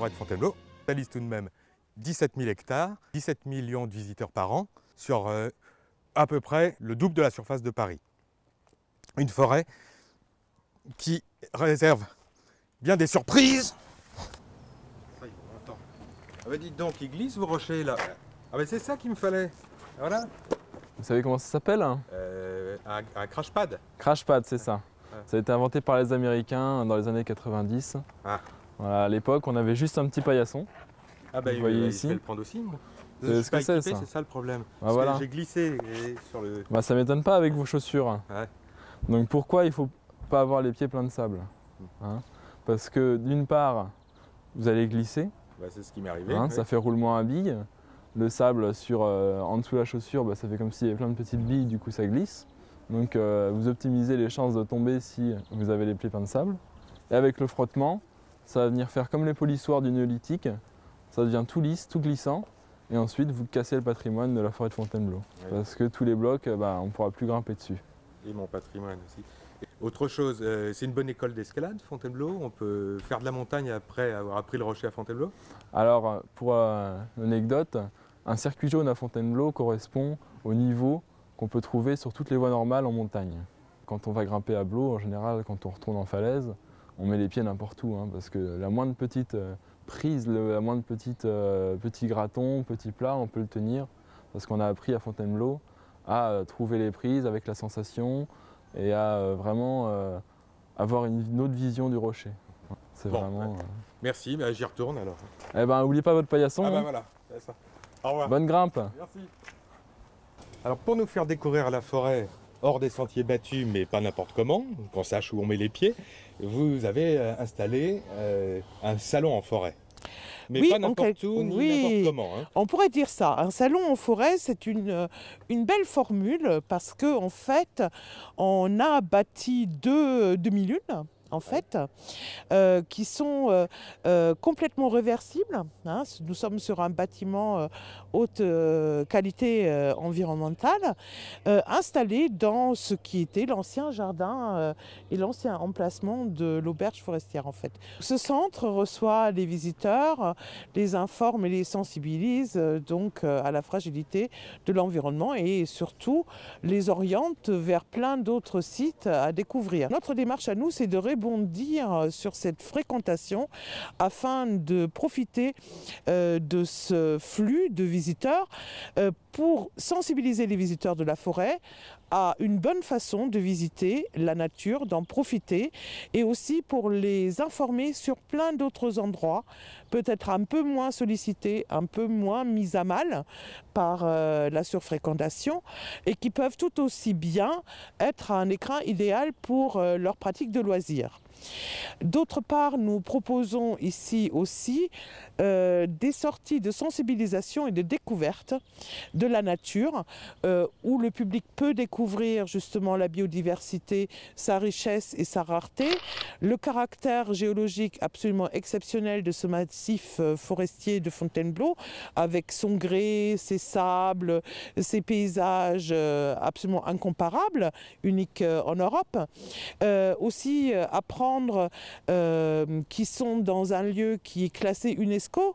forêt de Fontainebleau totalise tout de même 17 000 hectares, 17 millions de visiteurs par an, sur à peu près le double de la surface de Paris. Une forêt qui réserve bien des surprises. Ça y est, on entend. Ah bah dites donc, ils glissent vos rochers là. Ah bah c'est ça qu'il me fallait. Voilà. Vous savez comment ça s'appelle? Un crash pad. Crash pad, c'est ça. Ouais. Ça a été inventé par les Américains dans les années 90. Ah, Voilà, à l'époque, on avait juste un petit paillasson. ah bah Vous voyez je ici. vais le prendre aussi. Moi. C'est Je ce suis pas que c'est, équipé, ça. c'est ça le problème. Bah Parce voilà. que j'ai glissé sur le... Bah, ça m'étonne pas avec vos chaussures. Ouais. Donc pourquoi il ne faut pas avoir les pieds pleins de sable, hein? Parce que d'une part, vous allez glisser, Bah, c'est ce qui m'est arrivé. hein, ouais. ça fait roulement à billes. Le sable en dessous de la chaussure, bah, ça fait comme s'il y avait plein de petites billes, du coup ça glisse. Donc vous optimisez les chances de tomber si vous avez les pieds pleins de sable. Et avec le frottement, ça va venir faire comme les polissoirs du néolithique, ça devient tout lisse, tout glissant. Et ensuite, vous cassez le patrimoine de la forêt de Fontainebleau. Ouais. Parce que tous les blocs, on ne pourra plus grimper dessus. Et mon patrimoine aussi. Autre chose, c'est une bonne école d'escalade, Fontainebleau. On peut faire de la montagne après avoir appris le rocher à Fontainebleau. Alors, pour l'anecdote, un circuit jaune à Fontainebleau correspond au niveau qu'on peut trouver sur toutes les voies normales en montagne. Quand on va grimper à Blot, en général, quand on retourne en falaise, on met les pieds n'importe où, hein, parce que la moindre petite prise, la moindre petit graton, petit plat, on peut le tenir, parce qu'on a appris à Fontainebleau à trouver les prises avec la sensation et à vraiment avoir une autre vision du rocher. C'est Bon, vraiment... Merci, bah, j'y retourne alors. Eh ben, n'oubliez pas votre paillasson. Ah bah hein. voilà, c'est ça. Au revoir. Bonne grimpe. Merci. Alors pour nous faire découvrir la forêt hors des sentiers battus, mais pas n'importe comment, qu'on sache où on met les pieds, vous avez installé un salon en forêt. Mais Oui, pas n'importe où, ni oui. n'importe comment. Hein. On pourrait dire ça. Un salon en forêt, c'est une belle formule parce qu'en fait, on a bâti deux demi-lunes. En fait, qui sont complètement réversibles. Hein. Nous sommes sur un bâtiment haute qualité environnementale, installé dans ce qui était l'ancien jardin et l'ancien emplacement de l'auberge forestière. En fait, ce centre reçoit les visiteurs, les informe et les sensibilise donc à la fragilité de l'environnement et surtout les oriente vers plein d'autres sites à découvrir. Notre démarche à nous, c'est de rebondir sur cette fréquentation afin de profiter de ce flux de visiteurs pour sensibiliser les visiteurs de la forêt à une bonne façon de visiter la nature, d'en profiter et aussi pour les informer sur plein d'autres endroits, peut-être un peu moins sollicités, un peu moins mis à mal par la surfréquentation et qui peuvent tout aussi bien être un écrin idéal pour leur pratique de loisirs. D'autre part, nous proposons ici aussi des sorties de sensibilisation et de découverte de la nature où le public peut découvrir justement la biodiversité, sa richesse et sa rareté, le caractère géologique absolument exceptionnel de ce massif forestier de Fontainebleau avec son grès, ses sables, ses paysages absolument incomparables, uniques en Europe. Aussi apprendre qui sont dans un lieu qui est classé UNESCO.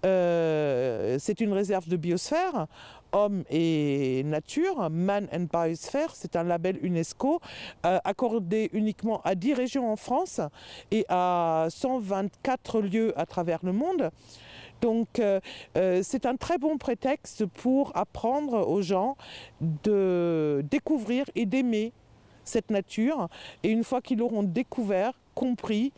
C'est une réserve de biosphère, Homme et Nature, Man and Biosphere, c'est un label UNESCO accordé uniquement à 10 régions en France et à 124 lieux à travers le monde. Donc c'est un très bon prétexte pour apprendre aux gens de découvrir et d'aimer cette nature, et une fois qu'ils l'auront découvert, compris,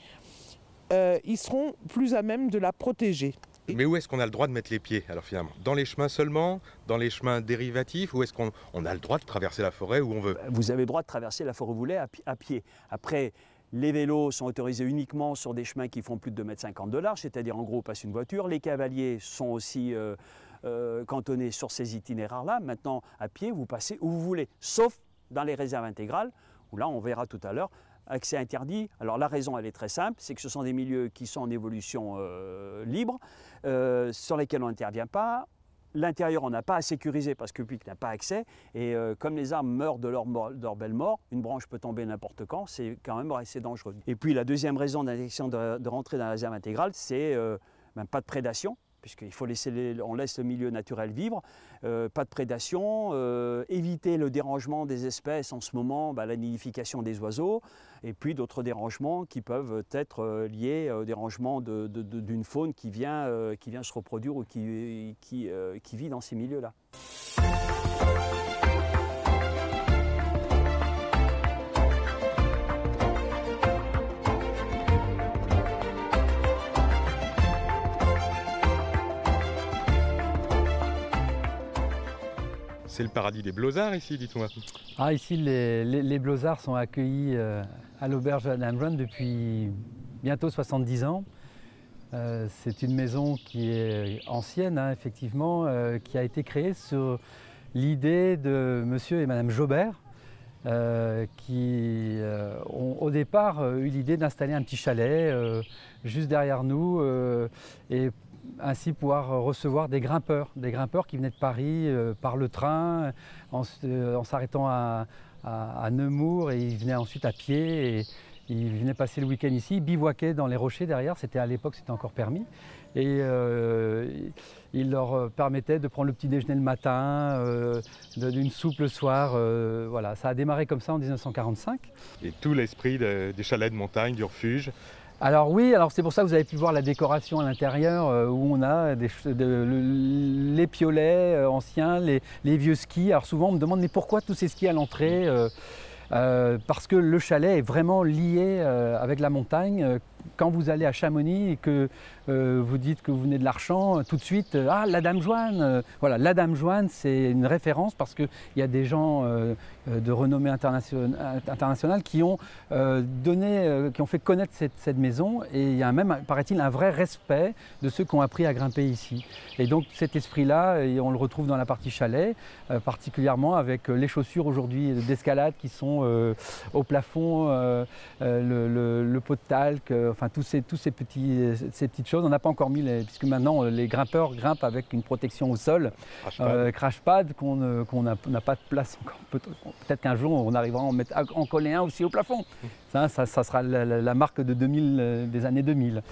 ils seront plus à même de la protéger. Mais où est-ce qu'on a le droit de mettre les pieds alors finalement? Dans les chemins seulement? Dans les chemins dérivatifs? Ou est-ce qu'on a le droit de traverser la forêt où on veut? Vous avez le droit de traverser la forêt où vous voulez à pied. Après, les vélos sont autorisés uniquement sur des chemins qui font plus de 2,50 m de large, c'est-à-dire en gros passe une voiture. Les cavaliers sont aussi cantonnés sur ces itinéraires-là. Maintenant, à pied, vous passez où vous voulez, sauf dans les réserves intégrales, où là, on verra tout à l'heure, accès interdit. Alors la raison, elle est très simple, c'est que ce sont des milieux qui sont en évolution libre, sur lesquels on n'intervient pas. L'intérieur, on n'a pas à sécuriser parce que le public n'a pas accès. Et comme les arbres meurent de leur belle mort, une branche peut tomber n'importe quand, c'est quand même assez dangereux. Et puis la deuxième raison d'interdiction de rentrer dans la réserve intégrale, c'est Ben, pas de prédation, puisqu'il faut on laisse le milieu naturel vivre, pas de prédation, éviter le dérangement des espèces, en ce moment la nidification des oiseaux, et puis d'autres dérangements qui peuvent être liés au dérangement d'une faune qui vient se reproduire ou qui vit dans ces milieux-là. C'est le paradis des Blozards ici, dites-moi. Ah, ici, les Blozards sont accueillis à l'auberge de la Dame Joanne depuis bientôt 70 ans. C'est une maison qui est ancienne, hein, effectivement, qui a été créée sur l'idée de monsieur et madame Jobert, qui ont au départ eu l'idée d'installer un petit chalet juste derrière nous et ainsi pouvoir recevoir des grimpeurs qui venaient de Paris par le train en s'arrêtant à Nemours, et ils venaient ensuite à pied et ils venaient passer le week-end ici, bivouaquaient dans les rochers derrière, à l'époque c'était encore permis, et il leur permettait de prendre le petit déjeuner le matin, d'une soupe le soir, voilà, ça a démarré comme ça en 1945. Et tout l'esprit des chalets de montagne, du refuge. Alors oui, c'est pour ça que vous avez pu voir la décoration à l'intérieur où on a les piolets anciens, les vieux skis. Alors souvent on me demande mais pourquoi tous ces skis à l'entrée parce que le chalet est vraiment lié avec la montagne. Quand vous allez à Chamonix et que vous dites que vous venez de l'Archamps, tout de suite, ah, la Dame Joanne. Voilà, la Dame Joanne, c'est une référence parce qu'il y a des gens de renommée internationale qui ont qui ont fait connaître cette maison, et il y a même, paraît-il, un vrai respect de ceux qui ont appris à grimper ici. Et donc cet esprit-là, on le retrouve dans la partie chalet, particulièrement avec les chaussures aujourd'hui d'escalade qui sont au plafond, le pot de talc, enfin tous ces petites choses. On n'a pas encore mis, puisque maintenant les grimpeurs grimpent avec une protection au sol, crash pad, qu'on n'a pas de place encore. Peut-être qu'un jour on arrivera à en coller un aussi au plafond. Ça sera la marque de des années 2000.